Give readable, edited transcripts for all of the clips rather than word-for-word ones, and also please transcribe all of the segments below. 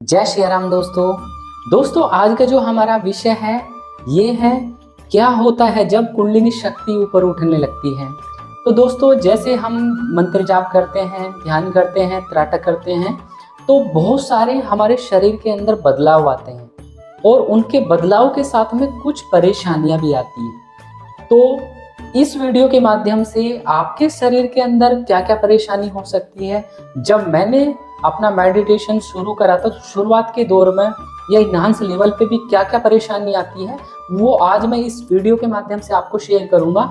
जय श्री राम दोस्तों आज का जो हमारा विषय है ये है क्या होता है जब कुंडलिनी शक्ति ऊपर उठने लगती है। तो दोस्तों जैसे हम मंत्र जाप करते हैं, ध्यान करते हैं, त्राटक करते हैं तो बहुत सारे हमारे शरीर के अंदर बदलाव आते हैं और उनके बदलाव के साथ में कुछ परेशानियां भी आती हैं। तो इस वीडियो के माध्यम से आपके शरीर के अंदर क्या क्या परेशानी हो सकती है, जब मैंने अपना मेडिटेशन शुरू करा था तो शुरुआत के दौर में या एनहांस लेवल पे भी क्या क्या परेशानी आती है वो आज मैं इस वीडियो के माध्यम से आपको शेयर करूंगा।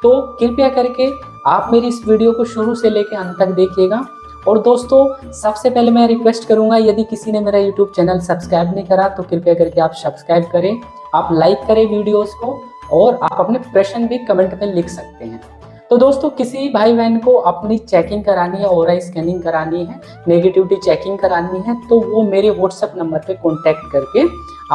तो कृपया करके आप मेरी इस वीडियो को शुरू से लेकर अंत तक देखिएगा। और दोस्तों सबसे पहले मैं रिक्वेस्ट करूंगा, यदि किसी ने मेरा यूट्यूब चैनल सब्सक्राइब नहीं करा तो कृपया करके आप सब्सक्राइब करें, आप लाइक करें वीडियोस को और आप अपने प्रश्न भी कमेंट में लिख सकते हैं। तो दोस्तों किसी भाई बहन को अपनी चेकिंग करानी है, ऑरा स्कैनिंग करानी है, नेगेटिविटी चेकिंग करानी है तो वो मेरे व्हाट्सएप नंबर पे कांटेक्ट करके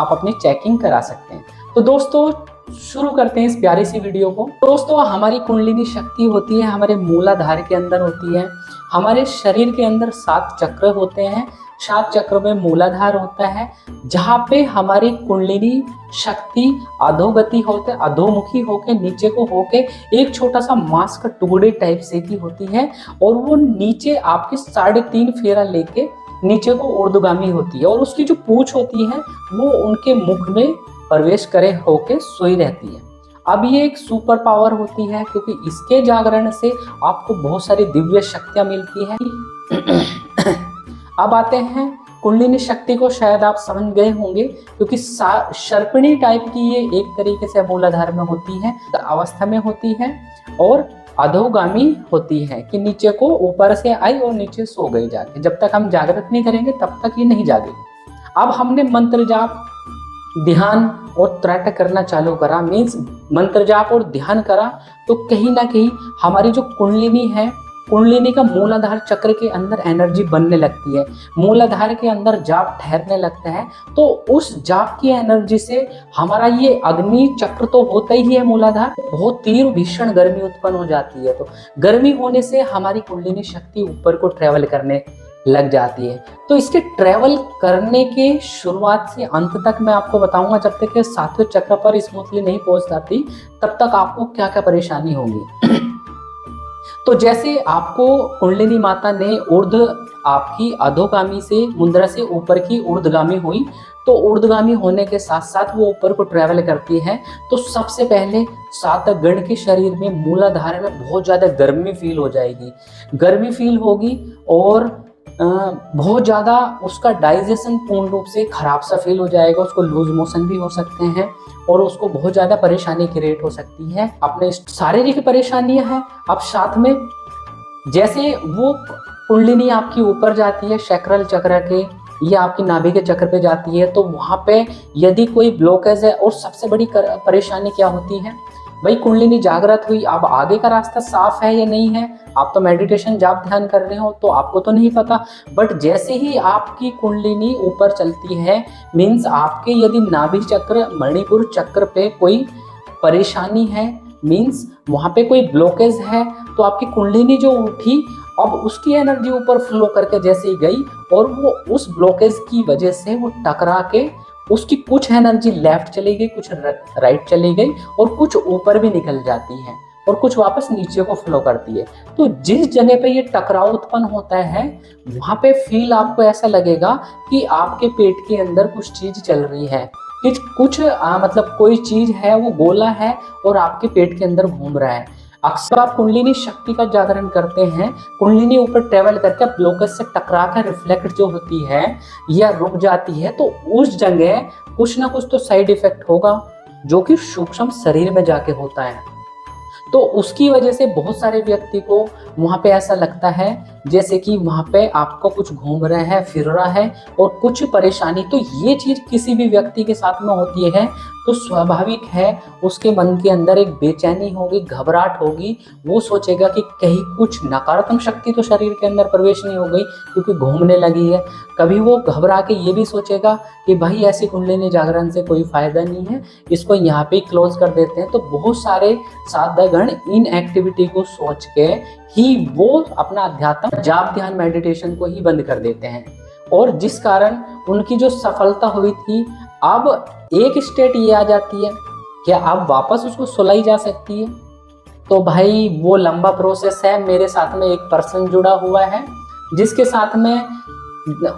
आप अपनी चेकिंग करा सकते हैं। तो दोस्तों शुरू करते हैं इस प्यारी सी वीडियो को। दोस्तों हमारी कुंडलिनी शक्ति होती है, हमारे मूलाधार के अंदर होती है। हमारे शरीर के अंदर 7 चक्र होते हैं, 7 चक्र में मूलाधार होता है जहाँ पे हमारी कुंडलिनी शक्ति अधोगति होते अधोमुखी होके नीचे को होके एक छोटा सा मांस का टुकड़े टाइप से की होती है और वो नीचे आपके 3.5 फेरा लेके नीचे को ऊर्ध्वगामी होती है और उसकी जो पूंछ होती है वो उनके मुख में प्रवेश करे होके सोई रहती है। अब ये एक सुपर पावर होती है क्योंकि इसके जागरण से आपको बहुत सारी दिव्य शक्तियां मिलती हैं। अब आते हैं कुंडलिनी शक्ति को, शायद आप समझ गए होंगे क्योंकि सर्पिणी टाइप की ये एक तरीके से मूलाधार में होती है, अवस्था में होती है और अधोगामी होती है कि नीचे को ऊपर से आई और नीचे सो गई जाके। जब तक हम जागृत नहीं करेंगे तब तक ये नहीं जागेगी। अब हमने मंत्र जाप, ध्यान और त्राटक करना चालू करा, मीन्स मंत्र जाप और ध्यान करा तो कहीं ना कहीं हमारी जो कुंडलिनी है, कुंडलिनी का मूलाधार चक्र के अंदर एनर्जी बनने लगती है, मूलाधार के अंदर जाप ठहरने लगता है। तो उस जाप की एनर्जी से हमारा ये अग्नि चक्र तो होता ही है मूलाधार, बहुत तीव्र भीषण गर्मी उत्पन्न हो जाती है। तो गर्मी होने से हमारी कुंडलिनी शक्ति ऊपर को ट्रेवल करने लग जाती है। तो इसके ट्रेवल करने के शुरुआत से अंत तक मैं आपको बताऊंगा, जब तक ये 7वें चक्र पर स्मूथली नहीं पहुंच जाती तब तक आपको क्या क्या परेशानी होगी। तो जैसे आपको कुंडलिनी माता ने आपकी अधोगामी से मुद्रा से ऊपर की ऊर्ध्वगामी हुई, तो ऊर्ध्वगामी होने के साथ साथ वो ऊपर को ट्रेवल करती है। तो सबसे पहले 7 गण के शरीर में मूलाधार में बहुत ज़्यादा गर्मी फील हो जाएगी, गर्मी फील होगी और बहुत ज़्यादा उसका डाइजेशन पूर्ण रूप से खराब सा फील हो जाएगा, उसको लूज मोशन भी हो सकते हैं और उसको बहुत ज़्यादा परेशानी क्रिएट हो सकती है। अपने शारीरिक परेशानियां हैं। अब साथ में जैसे वो कुंडलिनी आपकी ऊपर जाती है सैक्रल चक्र के या आपकी नाभि के चक्र पे जाती है तो वहाँ पे यदि कोई ब्लॉकेज है, और सबसे बड़ी परेशानी क्या होती है भाई, कुंडलिनी जागृत हुई, अब आगे का रास्ता साफ है या नहीं है, आप तो मेडिटेशन जाप ध्यान कर रहे हो तो आपको तो नहीं पता, बट जैसे ही आपकी कुंडलिनी ऊपर चलती है, मीन्स आपके यदि नाभि चक्र मणिपुर चक्र पे कोई परेशानी है, मीन्स वहाँ पे कोई ब्लॉकेज है, तो आपकी कुंडलिनी जो उठी अब उसकी एनर्जी ऊपर फ्लो करके जैसे ही गई और वो उस ब्लॉकेज की वजह से वो टकरा के उसकी कुछ एनर्जी लेफ्ट चली गई, कुछ राइट चली गई और कुछ ऊपर भी निकल जाती है और कुछ वापस नीचे को फ्लो करती है। तो जिस जगह पे ये टकराव उत्पन्न होता है वहाँ पे फील आपको ऐसा लगेगा कि आपके पेट के अंदर कुछ चीज चल रही है, कि कुछ मतलब कोई चीज है वो गोला है और आपके पेट के अंदर घूम रहा है। अक्सर आप कुंडलिनी शक्ति का जागरण करते हैं, कुंडलिनी ऊपर ट्रेवल करके ब्लॉकेज से टकरा कर रिफ्लेक्ट जो होती है या रुक जाती है, तो उस जगह कुछ ना कुछ तो साइड इफेक्ट होगा जो कि सूक्ष्म शरीर में जाके होता है। तो उसकी वजह से बहुत सारे व्यक्ति को वहाँ पे ऐसा लगता है जैसे कि वहाँ पे आपको कुछ घूम रहा है, फिर रहा है और कुछ परेशानी। तो ये चीज़ किसी भी व्यक्ति के साथ में होती है तो स्वाभाविक है उसके मन के अंदर एक बेचैनी होगी, घबराहट होगी, वो सोचेगा कि कहीं कुछ नकारात्मक शक्ति तो शरीर के अंदर प्रवेश नहीं हो गई क्योंकि घूमने लगी है। कभी वो घबरा के ये भी सोचेगा कि भाई ऐसी कुंडलिनी जागरण से कोई फायदा नहीं है, इसको यहाँ पे क्लोज कर देते हैं। तो बहुत सारे साधकगण इन एक्टिविटी को सोच के ही वो अपना अध्यात्म जाप ध्यान मेडिटेशन को ही बंद कर देते हैं और जिस कारण उनकी जो सफलता हुई थी, अब एक स्टेट ये आ जाती है, क्या अब वापस उसको सुलाई जा सकती है? तो भाई वो लंबा प्रोसेस है। मेरे साथ में एक पर्सन जुड़ा हुआ है जिसके साथ में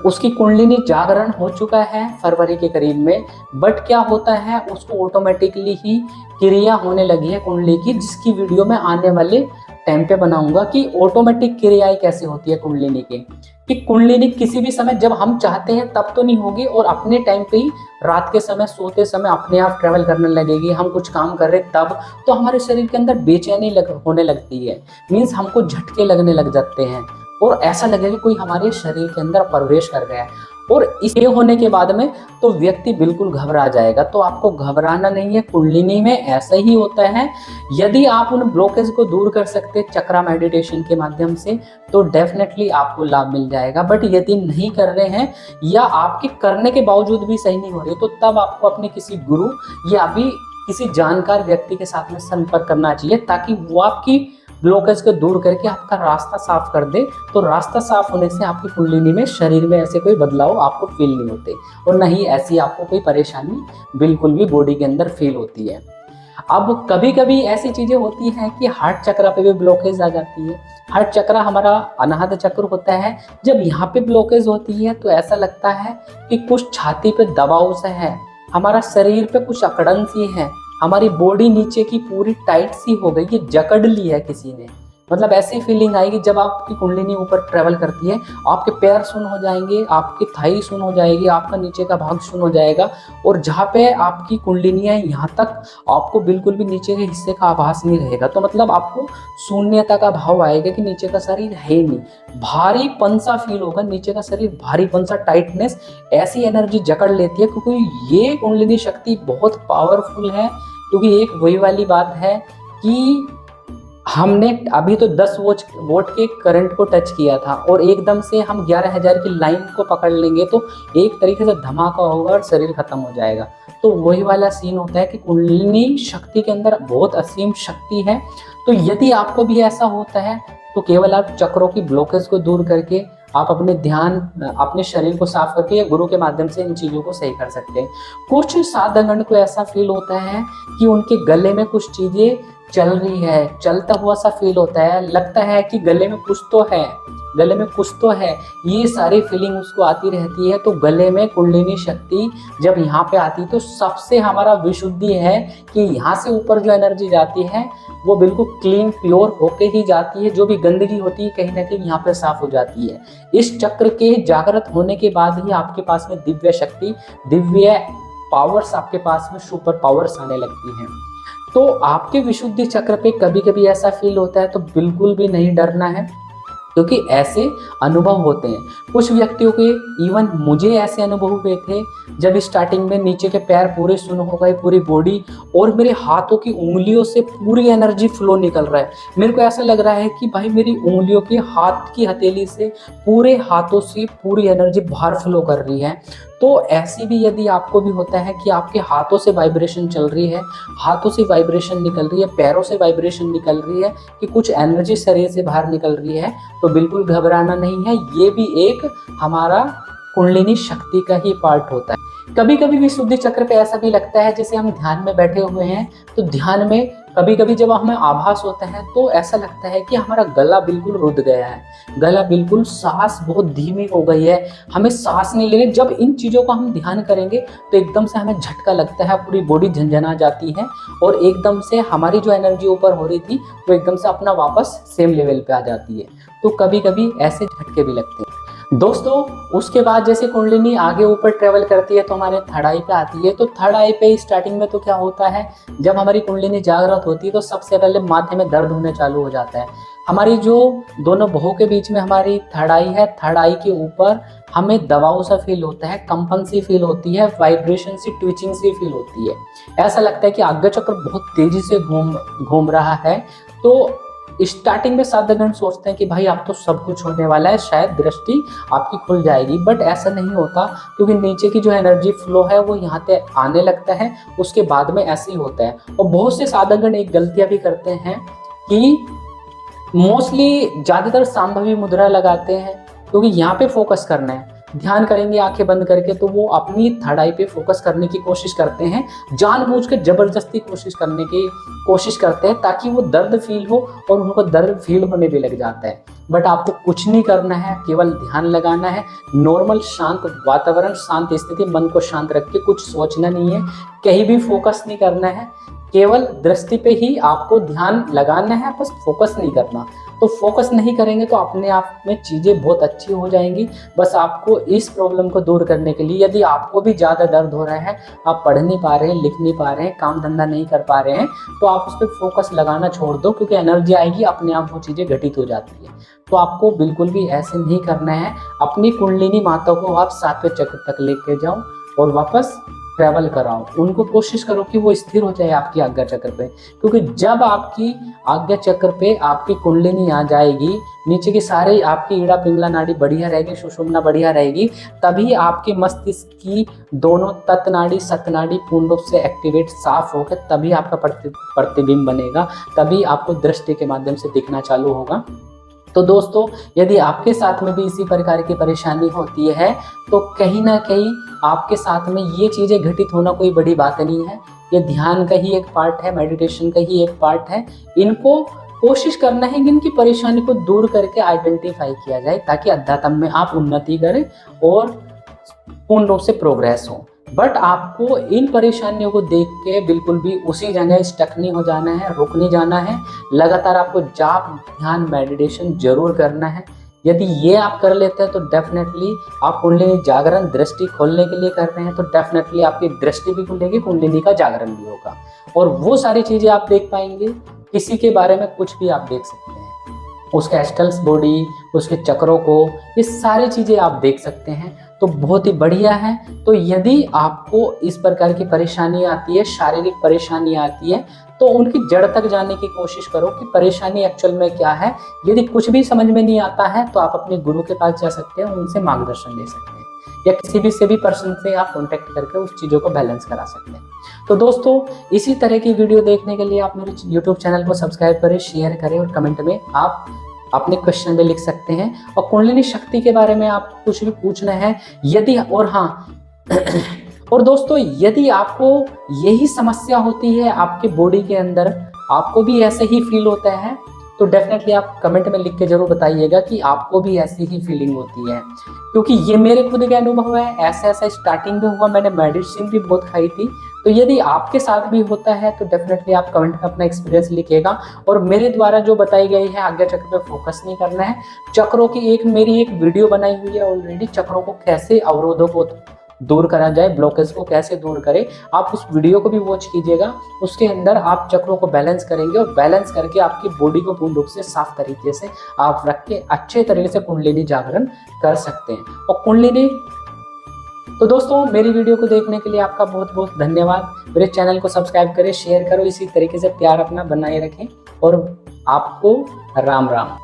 उसकी कुंडलिनी जागरण हो चुका है फरवरी के करीब में, बट क्या होता है उसको ऑटोमेटिकली ही क्रिया होने लगी है कुंडली की, जिसकी वीडियो मैं आने वाले टाइम पे बनाऊंगा कि ऑटोमेटिक क्रियाएं कैसे होती है कुंडलिनी के, कि कुंडलिनी किसी भी समय जब हम चाहते हैं तब तो नहीं होगी, और अपने टाइम पे ही रात के समय सोते समय अपने आप ट्रेवल करने लगेगी। हम कुछ काम कर रहे तब तो हमारे शरीर के अंदर बेचैनी होने लगती है, मीन्स हमको झटके लगने लग जाते हैं और ऐसा लगेगा कोई हमारे शरीर के अंदर प्रवेश कर गया है। और इसे होने के बाद में तो व्यक्ति बिल्कुल घबरा जाएगा। तो आपको घबराना नहीं है, कुंडलिनी में ऐसा ही होता है। यदि आप उन ब्लॉकेज को दूर कर सकते हैं चक्रा मेडिटेशन के माध्यम से तो डेफिनेटली आपको लाभ मिल जाएगा। बट यदि नहीं कर रहे हैं या आपके करने के बावजूद भी सही नहीं हो रही, तो तब आपको अपने किसी गुरु या भी किसी जानकार व्यक्ति के साथ में संपर्क करना चाहिए, ताकि वो आपकी ब्लॉकेज को दूर करके आपका रास्ता साफ कर दे। तो रास्ता साफ होने से आपकी कुंडलिनी में शरीर में ऐसे कोई बदलाव आपको फील नहीं होते, और न ही ऐसी आपको कोई परेशानी बिल्कुल भी बॉडी के अंदर फील होती है। अब कभी कभी ऐसी चीजें होती हैं कि हार्ट चक्र पे भी ब्लॉकेज आ जाती है। हार्ट चक्र हमारा अनाहत चक्र होता है, जब यहाँ पे ब्लॉकेज होती है तो ऐसा लगता है कि कुछ छाती पे दबाव सा है, हमारा शरीर पे कुछ अकड़न सी है, हमारी बॉडी नीचे की पूरी टाइट सी हो गई, ये जकड़ ली है किसी ने। मतलब ऐसी फीलिंग आएगी जब आपकी कुंडलिनी ऊपर ट्रेवल करती है, आपके पैर सुन्न हो जाएंगे, आपकी थाई सुन्न हो जाएगी, आपका नीचे का भाग सुन्न हो जाएगा, और जहाँ पे आपकी कुंडलिनी है यहाँ तक आपको बिल्कुल भी नीचे के हिस्से का आभास नहीं रहेगा। तो मतलब आपको शून्यता का भाव आएगा कि नीचे का शरीर है ही नहीं, भारीपन सा फील होगा, नीचे का शरीर भारीपन सा, टाइटनेस, ऐसी एनर्जी जकड़ लेती है। क्योंकि ये कुंडलिनी शक्ति बहुत पावरफुल है, क्योंकि एक वही वाली बात है कि हमने अभी तो 10 वोल्ट के करंट को टच किया था और एकदम से हम 11,000 की लाइन को पकड़ लेंगे तो एक तरीके से धमाका होगा और शरीर खत्म हो जाएगा। तो वही वाला सीन होता है कि कुंडलिनी शक्ति के अंदर बहुत असीम शक्ति है। तो यदि आपको भी ऐसा होता है तो केवल आप चक्रों की ब्लॉकेज को दूर करके आप अपने ध्यान, अपने शरीर को साफ करके या गुरु के माध्यम से इन चीज़ों को सही कर सकते हैं। कुछ साधकगण को ऐसा फील होता है कि उनके गले में कुछ चीज़ें चल रही है, चलता हुआ सा फील होता है, लगता है कि गले में कुछ तो है, गले में कुछ तो है, ये सारी फीलिंग उसको आती रहती है। तो गले में कुंडलिनी शक्ति जब यहाँ पे आती है तो सबसे हमारा विशुद्धि है कि यहाँ से ऊपर जो एनर्जी जाती है वो बिल्कुल क्लीन प्योर होके ही जाती है। जो भी गंदगी होती है कहीं ना कहीं यहाँ पे साफ हो जाती है। इस चक्र के जागृत होने के बाद ही आपके पास में दिव्य शक्ति, दिव्य पावर्स, आपके पास में सुपर पावर्स आने लगती हैं। तो आपके विशुद्धि चक्र पे कभी कभी ऐसा फील होता है तो बिल्कुल भी नहीं डरना है, क्योंकि ऐसे अनुभव होते हैं। कुछ व्यक्तियों के, इवन मुझे ऐसे अनुभव हुए थे जब स्टार्टिंग में नीचे के पैर पूरे सुन्न हो गए, पूरी बॉडी, और मेरे हाथों की उंगलियों से पूरी एनर्जी फ्लो निकल रहा है। मेरे को ऐसा लग रहा है कि भाई मेरी उंगलियों के हाथ की हथेली से, पूरे हाथों से पूरी एनर्जी बाहर फ्लो कर रही है। तो ऐसी भी यदि आपको भी होता है कि आपके हाथों से वाइब्रेशन चल रही है, हाथों से वाइब्रेशन निकल रही है, पैरों से वाइब्रेशन निकल रही है, कि कुछ एनर्जी शरीर से बाहर निकल रही है, तो बिल्कुल घबराना नहीं है। ये भी एक हमारा कुंडलिनी शक्ति का ही पार्ट होता है। कभी कभी विशुद्धि चक्र पे ऐसा भी लगता है जैसे हम ध्यान में बैठे हुए हैं, तो ध्यान में कभी कभी जब हमें आभास होता है तो ऐसा लगता है कि हमारा गला बिल्कुल रुध गया है, गला बिल्कुल, सांस बहुत धीमी हो गई है, हमें सांस नहीं लेने। जब इन चीज़ों को हम ध्यान करेंगे तो एकदम से हमें झटका लगता है, पूरी बॉडी झंझना जाती है और एकदम से हमारी जो एनर्जी ऊपर हो रही थी वो एकदम से अपना वापस सेम लेवल पे आ जाती है। तो कभी कभी ऐसे झटके भी लगते हैं दोस्तों। उसके बाद जैसे कुंडलिनी आगे ऊपर ट्रेवल करती है तो हमारे थर्ड आई पे आती है। तो थर्ड आई पे स्टार्टिंग में तो क्या होता है, जब हमारी कुंडलिनी जागृत होती है तो सबसे पहले माथे में दर्द होने चालू हो जाता है। हमारी जो दोनों भौं के बीच में हमारी थर्ड आई है, थर्ड आई के ऊपर हमें दबाव सा फील होता है, कंपन सी फील होती है, वाइब्रेशन सी, ट्विचिंग सी फील होती है। ऐसा लगता है कि आज्ञा चक्र बहुत तेजी से घूम रहा है। तो स्टार्टिंग में साधकगण सोचते हैं कि भाई अब तो सब कुछ होने वाला है, शायद दृष्टि आपकी खुल जाएगी, बट ऐसा नहीं होता, क्योंकि नीचे की जो एनर्जी फ्लो है वो यहाँ पे आने लगता है, उसके बाद में ऐसे ही होता है। और बहुत से साधकगण एक गलतियां भी करते हैं कि मोस्टली ज़्यादातर सांभवी मुद्रा लगाते हैं, क्योंकि यहाँ पे फोकस करना है। ध्यान करेंगे आंखें बंद करके तो वो अपनी थर्ड आई पे फोकस करने की कोशिश करते हैं, जानबूझ के जबरदस्ती कोशिश करते हैं ताकि वो दर्द फील हो, और उनको दर्द फील होने भी लग जाता है। बट आपको कुछ नहीं करना है, केवल ध्यान लगाना है, नॉर्मल शांत वातावरण, शांत स्थिति, मन को शांत रख के कुछ सोचना नहीं है, कहीं भी फोकस नहीं करना है, केवल दृष्टि पे ही आपको ध्यान लगाना है, बस फोकस नहीं करना। तो फोकस नहीं करेंगे तो अपने आप में चीज़ें बहुत अच्छी हो जाएंगी। बस आपको इस प्रॉब्लम को दूर करने के लिए, यदि आपको भी ज़्यादा दर्द हो रहा है, आप पढ़ नहीं पा रहे हैं, लिख नहीं पा रहे हैं, काम धंधा नहीं कर पा रहे हैं, तो आप उस पर फोकस लगाना छोड़ दो, क्योंकि एनर्जी आएगी, अपने आप वो चीज़ें घटित हो जाती है। तो आपको बिल्कुल भी ऐसे नहीं करना है। अपनी कुंडलिनी माता को आप 7वें चक्र तक लेके जाओ और वापस ट्रैवल कराओ, उनको कोशिश करो कि वो स्थिर हो जाए आपकी आज्ञा चक्र पे, क्योंकि जब आपकी आज्ञा चक्र पे आपकी कुंडलिनी आ जाएगी, नीचे की सारे आपकी ईड़ा पिंगला नाड़ी बढ़िया रहेगी, सुषुम्ना बढ़िया रहेगी, तभी आपके मस्तिष्क की दोनों तत् नाड़ी सत नाड़ी पूर्ण रूप से एक्टिवेट साफ होकर तभी आपका प्रतिबिंब बनेगा, तभी आपको दृष्टि के माध्यम से दिखना चालू होगा। तो दोस्तों, यदि आपके साथ में भी इसी प्रकार की परेशानी होती है तो कहीं ना कहीं आपके साथ में ये चीज़ें घटित होना कोई बड़ी बात नहीं है। ये ध्यान का ही एक पार्ट है, मेडिटेशन का ही एक पार्ट है। इनको कोशिश करना है कि इनकी परेशानी को दूर करके आइडेंटिफाई किया जाए, ताकि अध्यात्म में आप उन्नति करें और पूर्ण रूप से प्रोग्रेस हो। बट आपको इन परेशानियों को देख के बिल्कुल भी उसी जगह स्टक नहीं हो जाना है, रुक नहीं जाना है। लगातार आपको जाप, ध्यान, मेडिटेशन जरूर करना है। यदि ये आप कर लेते हैं तो डेफिनेटली आप कुंडलिनी जागरण दृष्टि खोलने के लिए कर रहे हैं, तो डेफिनेटली आपकी दृष्टि भी खुलेगी, कुंडलिनी का जागरण भी होगा, और वो सारी चीज़ें आप देख पाएंगे। किसी के बारे में कुछ भी आप देख सकते हैं, उसके एस्टल्स बॉडी, उसके चक्रों को, ये सारी चीज़ें आप देख सकते हैं। तो बहुत ही बढ़िया है। तो यदि आपको इस प्रकार की परेशानी आती है, शारीरिक परेशानी आती है, तो उनकी जड़ तक जाने की कोशिश करो कि परेशानी एक्चुअल में क्या है। यदि कुछ भी समझ में नहीं आता है तो आप अपने गुरु के पास जा सकते हैं, उनसे मार्गदर्शन ले सकते हैं, या किसी से भी पर्सन से आप कॉन्टेक्ट करके उस चीज़ों को बैलेंस करा सकते हैं। तो दोस्तों, इसी तरह की वीडियो देखने के लिए आप मेरे यूट्यूब चैनल को सब्सक्राइब करें, शेयर करें, और कमेंट में आप अपने क्वेश्चन भी लिख सकते हैं। और कुंडलिनी शक्ति के बारे में आप कुछ भी पूछना है यदि, और हाँ और दोस्तों, यदि आपको यही समस्या होती है आपके बॉडी के अंदर, आपको भी ऐसे ही फील होता है, तो डेफिनेटली आप कमेंट में लिख के जरूर बताइएगा कि आपको भी ऐसी ही फीलिंग होती है, क्योंकि ये मेरे खुद के अनुभव है। ऐसा स्टार्टिंग में हुआ, मैंने मेडिसिन भी बहुत खाई थी। तो यदि आपके साथ भी होता है तो डेफिनेटली आप कमेंट में अपना एक्सपीरियंस लिखिएगा। और मेरे द्वारा जो बताई गई है, आज्ञा चक्र पे फोकस नहीं करना है। चक्रों की मेरी एक वीडियो बनाई हुई है ऑलरेडी, चक्रों को कैसे, अवरोधों को दूर करा जाए, ब्लॉकेज को कैसे दूर करें, आप उस वीडियो को भी वॉच कीजिएगा। उसके अंदर आप चक्रों को बैलेंस करेंगे, और बैलेंस करके आपकी बॉडी को पूर्ण रूप से साफ तरीके से आप रख के अच्छे तरीके से कुंडलिनी जागरण कर सकते हैं। और कुंडलिनी, तो दोस्तों, मेरी वीडियो को देखने के लिए आपका बहुत बहुत धन्यवाद। मेरे चैनल को सब्सक्राइब करें, शेयर करो, इसी तरीके से प्यार अपना बनाए रखें, और आपको राम राम।